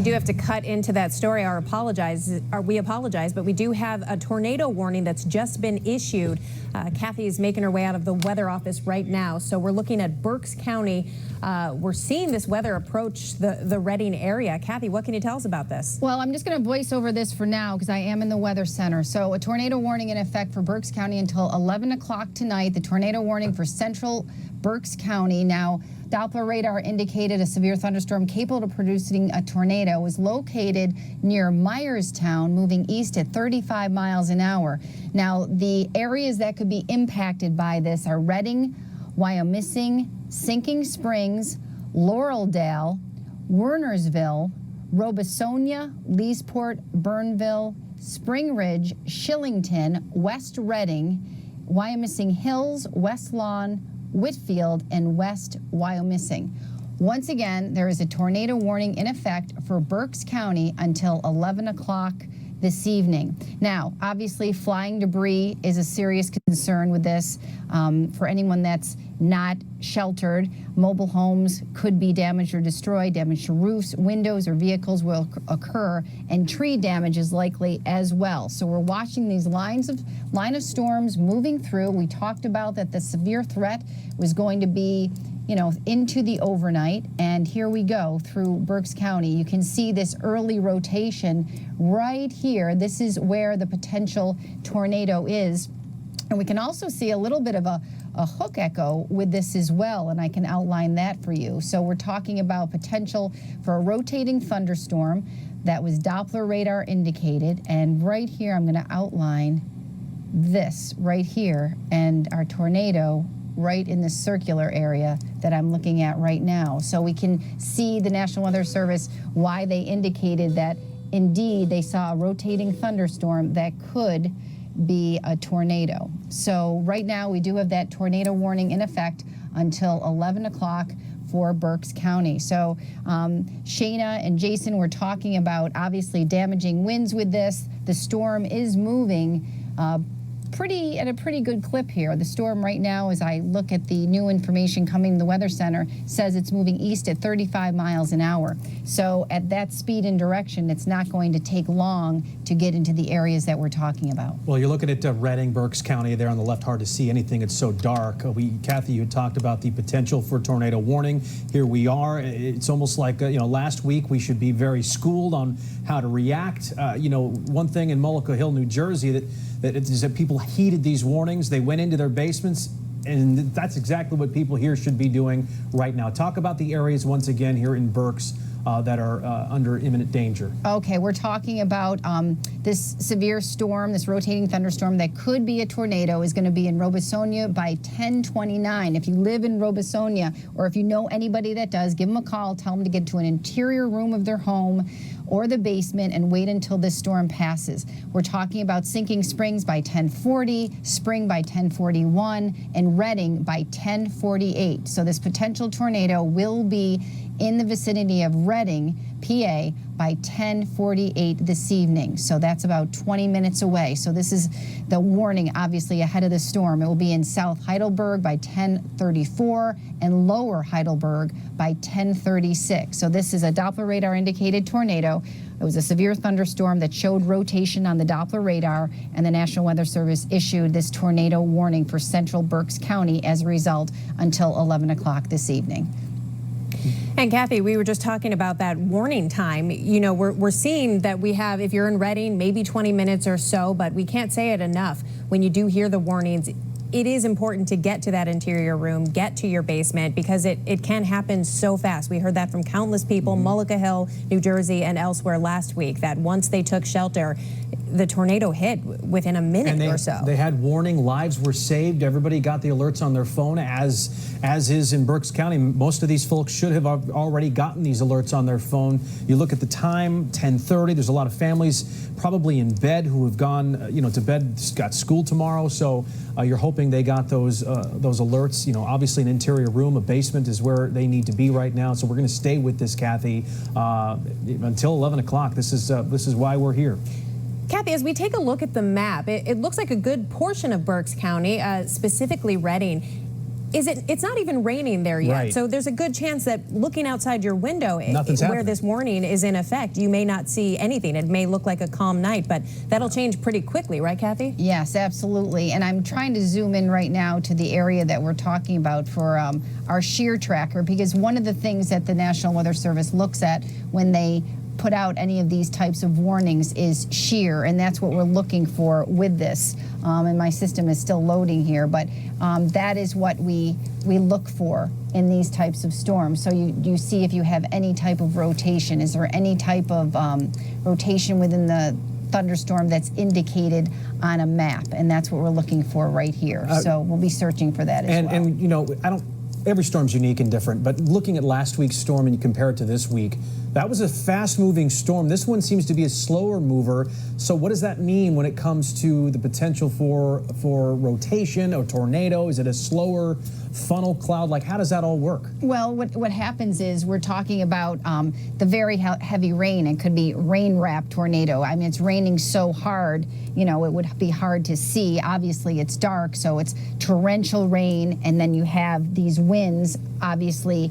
do have to cut into that story. We apologize, but we do have a tornado warning that's just been issued. Kathy is making her way out of the weather office right now. So we're looking at Berks County. We're seeing this weather approach the Redding area. Kathy, what can you tell us about this? Well, I'm just going to voice over this for now because I am in the weather center. So a tornado warning in effect for Berks County until 11 o'clock tonight. The tornado warning for central Berks County. Now, Doppler radar indicated a severe thunderstorm capable of producing a tornado was located near Myerstown, moving east at 35 miles an hour. Now, the areas that could be impacted by this are Redding, Wyomissing, Sinking Springs, Laureldale, Wernersville, Robesonia, Leesport, Burnville, Spring Ridge, Shillington, West Redding, Wyomissing Hills, West Lawn, Whitfield, and West Wyomissing. Once again, there is a tornado warning in effect for Berks County until 11 o'clock this evening. Now, obviously, flying debris is a serious concern with this. For anyone that's not sheltered, mobile homes could be damaged or destroyed. Damage to roofs, windows, or vehicles will occur, and tree damage is likely as well. So we're watching these line of storms moving through. We talked about that the severe threat was going to be, into the overnight, and here we go through Berks County. You can see this early rotation right here. This is where the potential tornado is. And we can also see a little bit of a hook echo with this as well, and I can outline that for you. So we're talking about potential for a rotating thunderstorm that was Doppler radar indicated, and right here I'm going to outline this right here, and our tornado right in this circular area that I'm looking at right now. So we can see the National Weather Service, why they indicated that indeed they saw a rotating thunderstorm that could be a tornado. So right now we do have that tornado warning in effect until 11 o'clock for Berks County. So Shayna and Jason were talking about obviously damaging winds with this. The storm is moving at a pretty good clip here. The storm right now, as I look at the new information coming to the Weather Center, says it's moving east at 35 miles an hour. So at that speed and direction, it's not going to take long to get into the areas that we're talking about. Well, you're looking at Redding, Berks County there on the left, hard to see anything. It's so dark. Kathy, you had talked about the potential for tornado warning. Here we are. It's almost like, last week we should be very schooled on how to react. One thing in Mullica Hill, New Jersey, that people heeded these warnings. They went into their basements, and that's exactly what people here should be doing right now. Talk about the areas once again here in Berks that are under imminent danger. Okay, we're talking about this severe storm, this rotating thunderstorm that could be a tornado is going to be in Robesonia by 10:29. If you live in Robesonia, or if you know anybody that does, give them a call, tell them to get to an interior room of their home or the basement and wait until this storm passes. We're talking about Sinking Springs by 10:40, Spring by 10:41, and Redding by 10:48. So this potential tornado will be in the vicinity of Redding, PA, by 10:48 this evening. So that's about 20 minutes away. So this is the warning, obviously, ahead of the storm. It will be in South Heidelberg by 10:34 and Lower Heidelberg by 10:36. So this is a Doppler radar indicated tornado. It was a severe thunderstorm that showed rotation on the Doppler radar, and the National Weather Service issued this tornado warning for central Berks County as a result until 11 o'clock this evening. And Kathy, we were just talking about that warning time. We're seeing that we have, if you're in Redding, maybe 20 minutes or so, but we can't say it enough. When you do hear the warnings, it is important to get to that interior room, get to your basement, because it can happen so fast. We heard that from countless people, Mullica Hill, New Jersey, and elsewhere last week, that once they took shelter, the tornado hit within a minute or so. They had warning, lives were saved, everybody got the alerts on their phone, as is in Berks County. Most of these folks should have already gotten these alerts on their phone. You look at the time, 10:30, there's a lot of families probably in bed who have gone to bed, got school tomorrow, so you're hoping they got those alerts. Obviously an interior room, a basement is where they need to be right now, so we're going to stay with this, Kathy, until 11 o'clock. This is why we're here. Kathy, as we take a look at the map, it looks like a good portion of Berks County, specifically Redding, it's not even raining there yet. Right. So there's a good chance that looking outside your window Nothing's where happening. this warning is in effect, you may not see anything. It may look like a calm night, but that'll change pretty quickly, right, Kathy? Yes, absolutely. And I'm trying to zoom in right now to the area that we're talking about for our shear tracker, because one of the things that the National Weather Service looks at when they put out any of these types of warnings is shear, and that's what we're looking for with this. And my system is still loading here, but that is what we look for in these types of storms. So you see if you have any type of rotation. Is there any type of rotation within the thunderstorm that's indicated on a map? And that's what we're looking for right here. So we'll be searching for that as well. And you know, every storm's unique and different, but looking at last week's storm and you compare it to this week, that was a fast-moving storm. This one seems to be a slower mover. So what does that mean when it comes to the potential for rotation or tornado? Is it a slower funnel cloud? Like, how does that all work? Well, what happens is we're talking about the very heavy rain. It could be rain-wrapped tornado. I mean, it's raining so hard, you know, it would be hard to see. Obviously, it's dark, so it's torrential rain, and then you have these winds, obviously,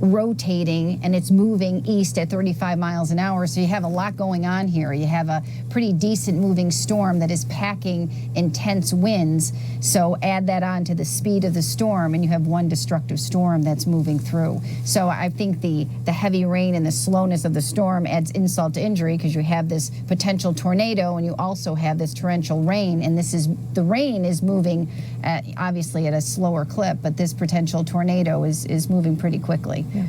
rotating, and it's moving east at 35 miles an hour. So you have a lot going on here. You have a pretty decent moving storm that is packing intense winds. So add that on to the speed of the storm, and you have one destructive storm that's moving through. So I think the heavy rain and the slowness of the storm adds insult to injury, because you have this potential tornado and you also have this torrential rain, and the rain is moving obviously at a slower clip, but this potential tornado is moving pretty quickly. Yeah.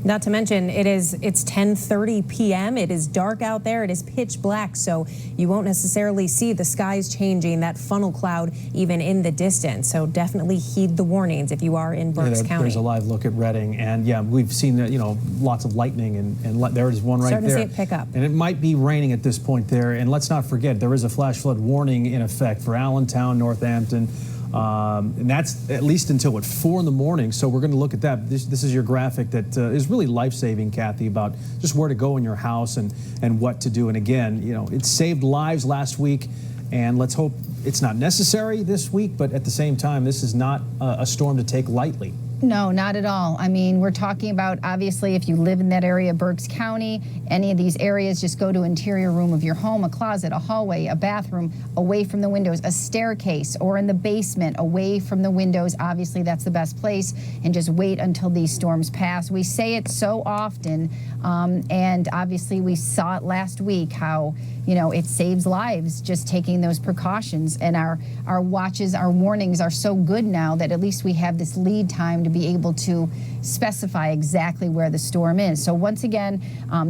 Not to mention, it's 10:30 p.m. It is dark out there. It is pitch black, so you won't necessarily see the skies changing, that funnel cloud even in the distance. So definitely heed the warnings if you are in Berks County. There's a live look at Redding, and yeah, we've seen you know, lots of lightning, and there's one right Starting there. to see it pick up. And it might be raining at this point there. And let's not forget, there is a flash flood warning in effect for Allentown, Northampton. And that's at least until 4 in the morning. So we're going to look at that. This is your graphic that is really life-saving, Kathy, about just where to go in your house and what to do. And again, you know, it saved lives last week, and let's hope it's not necessary this week. But at the same time, this is not a storm to take lightly. No, not at all. I mean, we're talking about, obviously, if you live in that area, Berks County, any of these areas, just go to interior room of your home, a closet, a hallway, a bathroom, away from the windows, a staircase, or in the basement, away from the windows. Obviously, that's the best place, and just wait until these storms pass. We say it so often, and obviously we saw it last week, how, you know, it saves lives just taking those precautions. And our watches, our warnings are so good now that at least we have this lead time to be able to specify exactly where the storm is. So once again,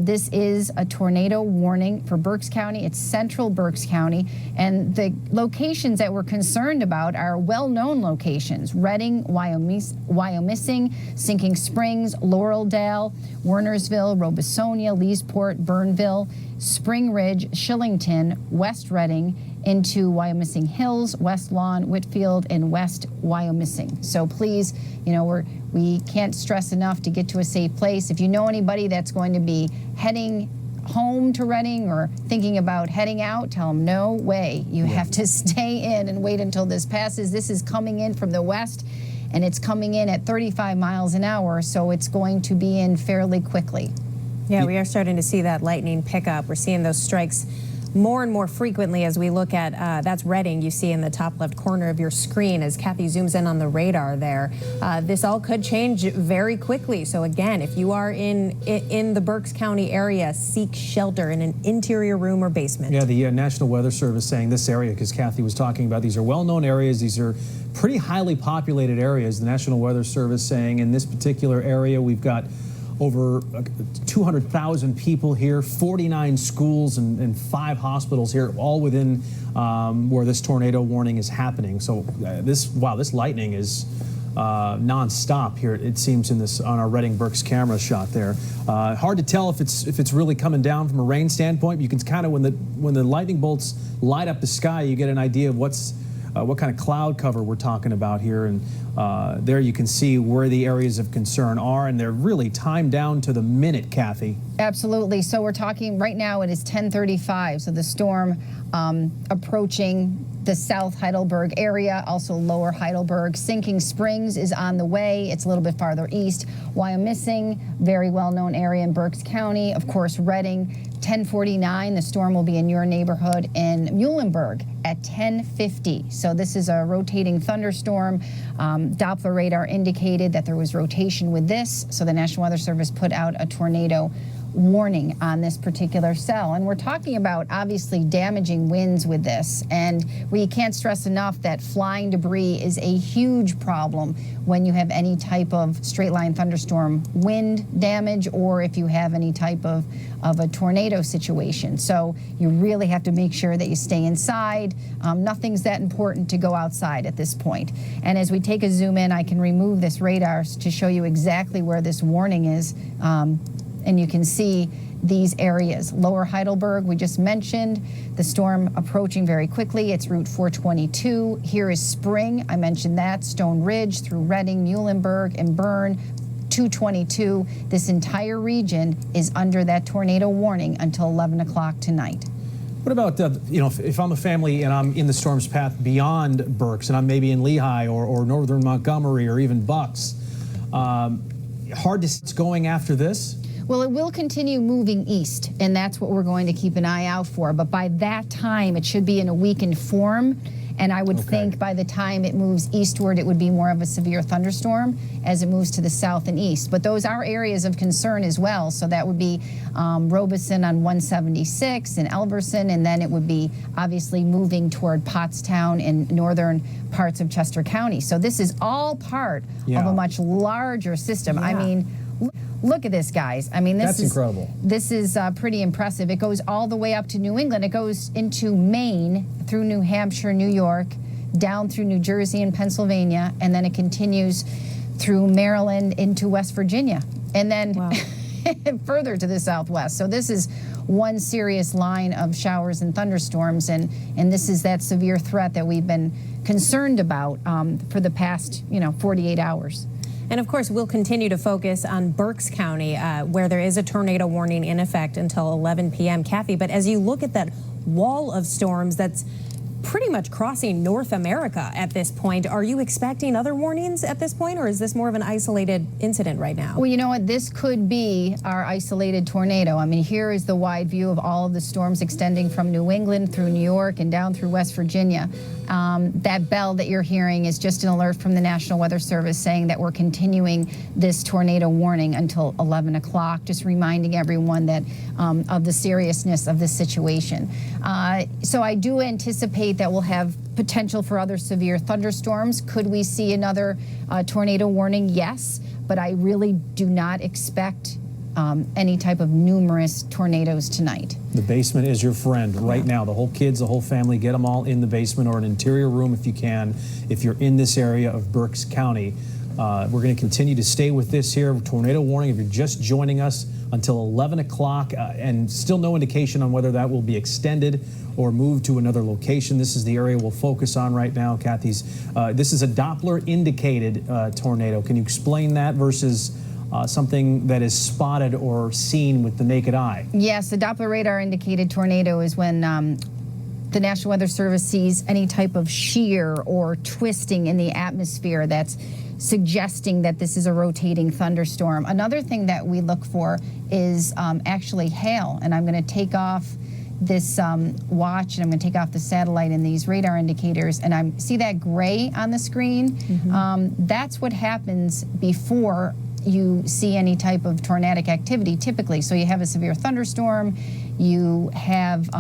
this is a tornado warning for Berks County. It's central Berks County, and the locations that we're concerned about are well-known locations: Redding, Wyomissing, Sinking Springs, Laureldale, Wernersville, Robesonia, Leesport, Burnville, Spring Ridge, Shillington, West Redding, into Wyomissing Hills, West Lawn, Whitfield, and West Wyomissing. So please, you know, we can't stress enough to get to a safe place. If you know anybody that's going to be heading home to Redding or thinking about heading out, tell them no way. You have to stay in and wait until this passes. This is coming in from the west, and it's coming in at 35 miles an hour, so it's going to be in fairly quickly. Yeah, we are starting to see that lightning pick up. We're seeing those strikes more and more frequently as we look at, that's Redding you see in the top left corner of your screen as Kathy zooms in on the radar there. This all could change very quickly. So again, if you are in the Berks County area, seek shelter in an interior room or basement. Yeah, the National Weather Service saying this area, because Kathy was talking about, these are well-known areas. These are pretty highly populated areas. The National Weather Service saying in this particular area, we've got over 200,000 people here, 49 schools and 5 hospitals here, all within where this tornado warning is happening. So this lightning is non-stop here, it seems, on our Redding Berks camera shot there. Hard to tell if it's really coming down from a rain standpoint. You can kind of, when the lightning bolts light up the sky, you get an idea of what kind of cloud cover we're talking about here, and there you can see where the areas of concern are, and they're really timed down to the minute, Kathy. Absolutely. So we're talking right now, it is 10:35, so the storm approaching the South Heidelberg area, also Lower Heidelberg. Sinking Springs is on the way. It's a little bit farther east. Wyomissing, very well-known area in Berks County. Of course, Redding, 10:49. The storm will be in your neighborhood. In Muhlenberg at 10:50. So this is a rotating thunderstorm. Doppler radar indicated that there was rotation with this. So the National Weather Service put out a tornado warning on this particular cell. And we're talking about obviously damaging winds with this. And we can't stress enough that flying debris is a huge problem when you have any type of straight line thunderstorm wind damage, or if you have any type of a tornado situation. So you really have to make sure that you stay inside. Nothing's that important to go outside at this point. And as we take a zoom in, I can remove this radar to show you exactly where this warning is. And you can see these areas. Lower Heidelberg, we just mentioned, the storm approaching very quickly. It's Route 422. Here is Spring, I mentioned that, Stone Ridge through Redding, Muhlenberg, and Bern, 222. This entire region is under that tornado warning until 11 o'clock tonight. What about, if I'm a family and I'm in the storm's path beyond Berks and I'm maybe in Lehigh or northern Montgomery or even Bucks, hard to see what's going after this? Well, it will continue moving east, and that's what we're going to keep an eye out for. But by that time, it should be in a weakened form. And I would think by the time it moves eastward, it would be more of a severe thunderstorm as it moves to the south and east. But those are areas of concern as well. So that would be Robeson on 176 and Elverson, and then it would be obviously moving toward Pottstown and northern parts of Chester County. So this is all part of a much larger system. I mean, look at this, guys. I mean, this is incredible. This is pretty impressive. It goes all the way up to New England. It goes into Maine, through New Hampshire, New York, down through New Jersey and Pennsylvania, and then it continues through Maryland into West Virginia, and then further to the southwest. So this is one serious line of showers and thunderstorms, and this is that severe threat that we've been concerned about for the past 48 hours. And of course, we'll continue to focus on Berks County, where there is a tornado warning in effect until 11 p.m. Kathy, but as you look at that wall of storms that's pretty much crossing North America at this point, are you expecting other warnings at this point, or is this more of an isolated incident right now? Well, you know what? This could be our isolated tornado. I mean, here is the wide view of all of the storms extending from New England through New York and down through West Virginia. That bell that you're hearing is just an alert from the National Weather Service saying that we're continuing this tornado warning until 11 o'clock, just reminding everyone that of the seriousness of this situation. So I do anticipate that we'll have potential for other severe thunderstorms. Could we see another tornado warning? Yes, but I really do not expect any type of numerous tornadoes tonight. The basement is your friend right now. The whole kids, the whole family, get them all in the basement or an interior room if you can, if you're in this area of Berks County. We're going to continue to stay with this here, tornado warning, if you're just joining us, until 11 o'clock, and still no indication on whether that will be extended or moved to another location. This is the area we'll focus on right now, Kathy's. This is a Doppler indicated tornado. Can you explain that versus something that is spotted or seen with the naked eye? Yes, the Doppler radar indicated tornado is when the National Weather Service sees any type of shear or twisting in the atmosphere that's suggesting that this is a rotating thunderstorm. Another thing that we look for is actually hail, and I'm going to take off this watch, and I'm going to take off the satellite and these radar indicators, and I see that gray on the screen. That's what happens before you see any type of tornadic activity typically. So you have a severe thunderstorm, you have,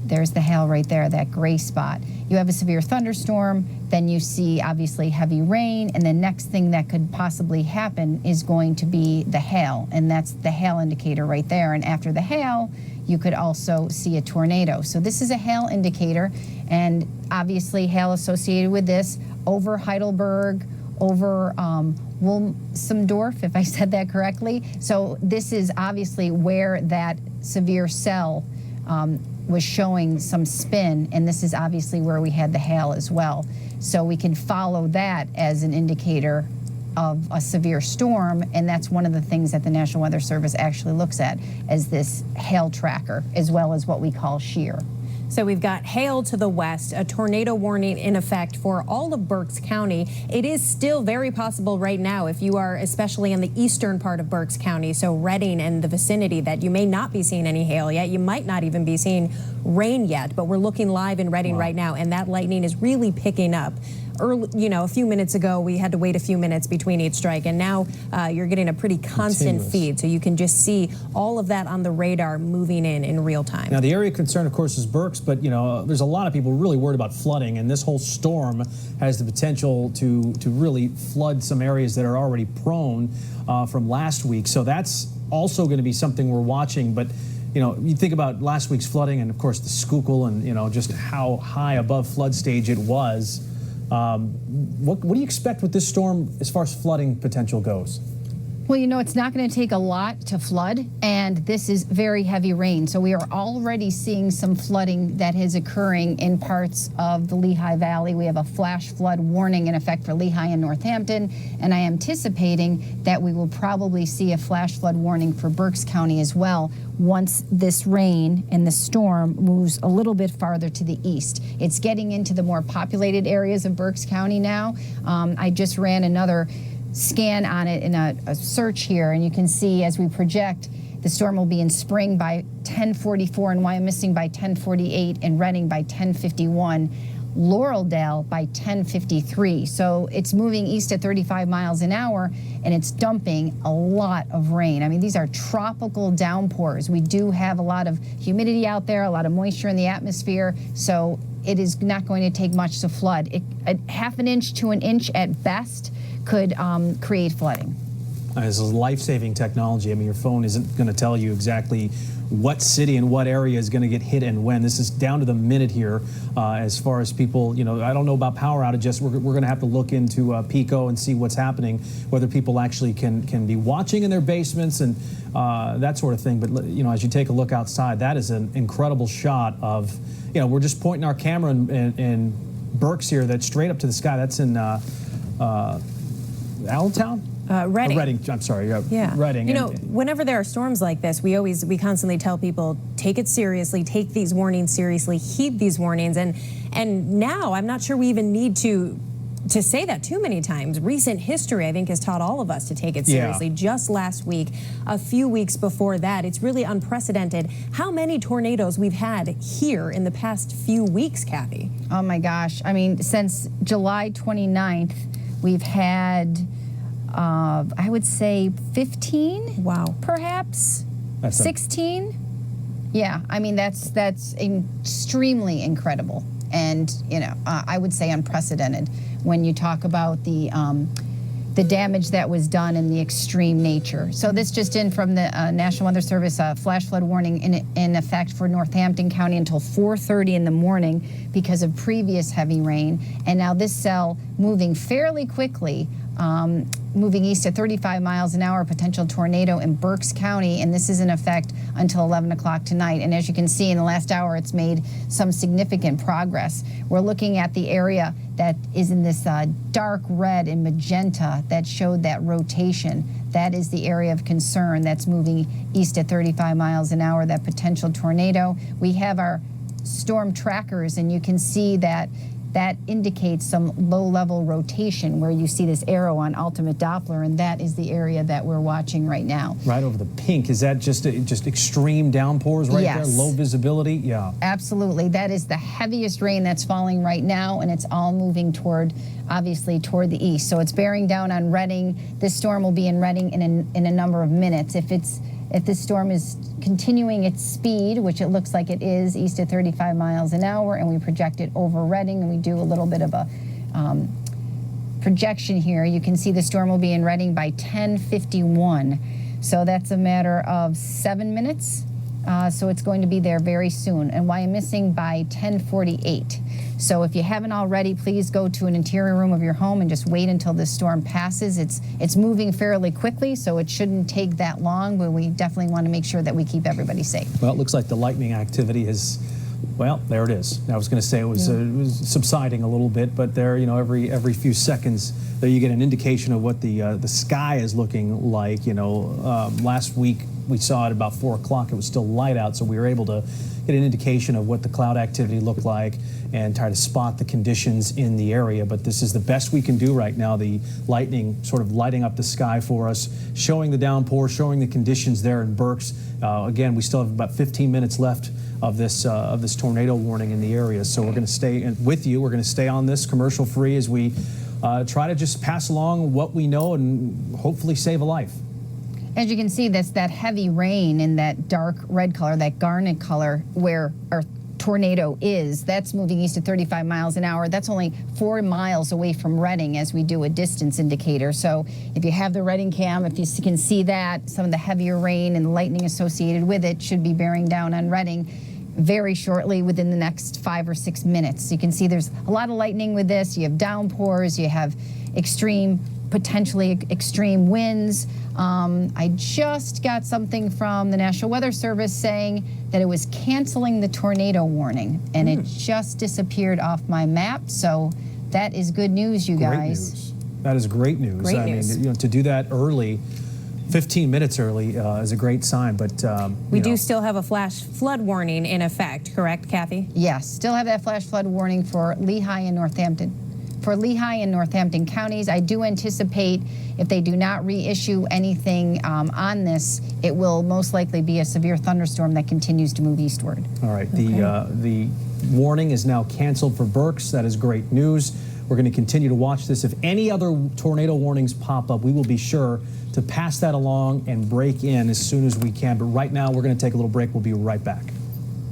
there's the hail right there, that gray spot. You have a severe thunderstorm, then you see obviously heavy rain, and the next thing that could possibly happen is going to be the hail, and that's the hail indicator right there. And after the hail, you could also see a tornado. So this is a hail indicator, and obviously hail associated with this over Heidelberg, over Wilmsendorf, if I said that correctly. So this is obviously where that severe cell was showing some spin, and this is obviously where we had the hail as well. So we can follow that as an indicator of a severe storm, and that's one of the things that the National Weather Service actually looks at as this hail tracker, as well as what we call shear. So we've got hail to the west, a tornado warning in effect for all of Berks County. It is still very possible right now, if you are especially in the eastern part of Berks County, so Redding and the vicinity, that you may not be seeing any hail yet. You might not even be seeing rain yet, but we're looking live in Redding right now, and that lightning is really picking up. Early, a few minutes ago, we had to wait a few minutes between each strike, and now you're getting a pretty constant feed, so you can just see all of that on the radar moving in real time. Now, the area of concern, of course, is Berks, but there's a lot of people really worried about flooding, and this whole storm has the potential to really flood some areas that are already prone from last week. So that's also going to be something we're watching. But you think about last week's flooding, and of course the Schuylkill, and just how high above flood stage it was. What do you expect with this storm as far as flooding potential goes? Well, it's not going to take a lot to flood, and this is very heavy rain. So we are already seeing some flooding that is occurring in parts of the Lehigh Valley. We have a flash flood warning in effect for Lehigh and Northampton, and I am anticipating that we will probably see a flash flood warning for Berks County as well once this rain and the storm moves a little bit farther to the east. It's getting into the more populated areas of Berks County now. I just ran another scan on it in a search here, and you can see as we project, the storm will be in Spring by 10:44, and Wyomissing by 10:48, and Redding by 10:51, Laureldale by 10:53. So it's moving east at 35 miles an hour, and it's dumping a lot of rain. I mean, these are tropical downpours. We do have a lot of humidity out there, a lot of moisture in the atmosphere, so it is not going to take much to flood. A half an inch to an inch at best could create flooding. This is life-saving technology. I mean, your phone isn't going to tell you exactly what city and what area is going to get hit and when. This is down to the minute here as far as people, I don't know about power outages. We're going to have to look into PICO and see what's happening, whether people actually can be watching in their basements and that sort of thing. But, as you take a look outside, that is an incredible shot of, we're just pointing our camera in Berks here. That's straight up to the sky. That's in Allentown? Redding. Redding, I'm sorry. Yeah. Redding. Whenever there are storms like this, we constantly tell people, take it seriously, take these warnings seriously, heed these warnings. And now I'm not sure we even need to say that too many times. Recent history, I think, has taught all of us to take it seriously. Just last week, a few weeks before that, it's really unprecedented how many tornadoes we've had here in the past few weeks, Kathy. Oh my gosh. I mean, since July 29th, we've had I would say 15. Wow. Perhaps 16. Yeah, I mean that's extremely incredible, and I would say unprecedented when you talk about the damage that was done and the extreme nature. So this just in from the National Weather Service, flash flood warning in effect for Northampton County until 4:30 in the morning because of previous heavy rain, and now this cell moving fairly quickly. Moving east at 35 miles an hour, potential tornado in Berks County, and this is in effect until 11 o'clock tonight. And as you can see, in the last hour, it's made some significant progress. We're looking at the area that is in this dark red and magenta that showed that rotation. That is the area of concern that's moving east at 35 miles an hour, that potential tornado. We have our storm trackers, and you can see that indicates some low-level rotation where you see this arrow on ultimate Doppler, and that is the area that we're watching right now. Right over the pink. Is that just extreme downpours right there? Low visibility? Yeah. Absolutely. That is the heaviest rain that's falling right now, and it's all moving obviously toward the east. So it's bearing down on Redding. This storm will be in Redding in a number of minutes. If this storm is continuing its speed, which it looks like it is, east of 35 miles an hour, and we project it over Redding, and we do a little bit of a projection here, you can see the storm will be in Redding by 10:51. So that's a matter of 7 minutes. So it's going to be there very soon. And Wyomissing by 10:48. So if you haven't already, please go to an interior room of your home and just wait until this storm passes. It's moving fairly quickly, so it shouldn't take that long, but we definitely want to make sure that we keep everybody safe. Well, it looks like the lightning activity has Well, there it is. I was going to say it was subsiding a little bit, but there, every few seconds there you get an indication of what the sky is looking like. Last week we saw it about 4 o'clock. It was still light out, so we were able to get an indication of what the cloud activity looked like and try to spot the conditions in the area. But this is the best we can do right now. The lightning sort of lighting up the sky for us, showing the downpour, showing the conditions there in Berks. Again, we still have about 15 minutes left of this tornado warning in the area. So we're going to stay with you. We're going to stay on this commercial free as we try to just pass along what we know and hopefully save a life. As you can see, that's that heavy rain in that dark red color, that garnet color, where our tornado is. That's moving east at 35 miles an hour. That's only 4 miles away from Reading as we do a distance indicator. So if you have the Reading cam, if you can see that, some of the heavier rain and lightning associated with it should be bearing down on Reading very shortly within the next 5 or 6 minutes. You can see there's a lot of lightning with this. You have downpours, you have potentially extreme winds. I just got something from the National Weather Service saying that it was canceling the tornado warning, and it just disappeared off my map. So that is good news, you guys. Great news. That is great news. Great news. mean, to do that early, 15 minutes early, is a great sign. But we do still have a flash flood warning in effect, correct, Kathy? Yes, still have that flash flood warning for Lehigh and Northampton. For Lehigh and Northampton counties, I do anticipate if they do not reissue anything on this, it will most likely be a severe thunderstorm that continues to move eastward. All right. The warning is now canceled for Berks. That is great news. We're going to continue to watch this. If any other tornado warnings pop up, we will be sure to pass that along and break in as soon as we can. But right now, we're going to take a little break. We'll be right back.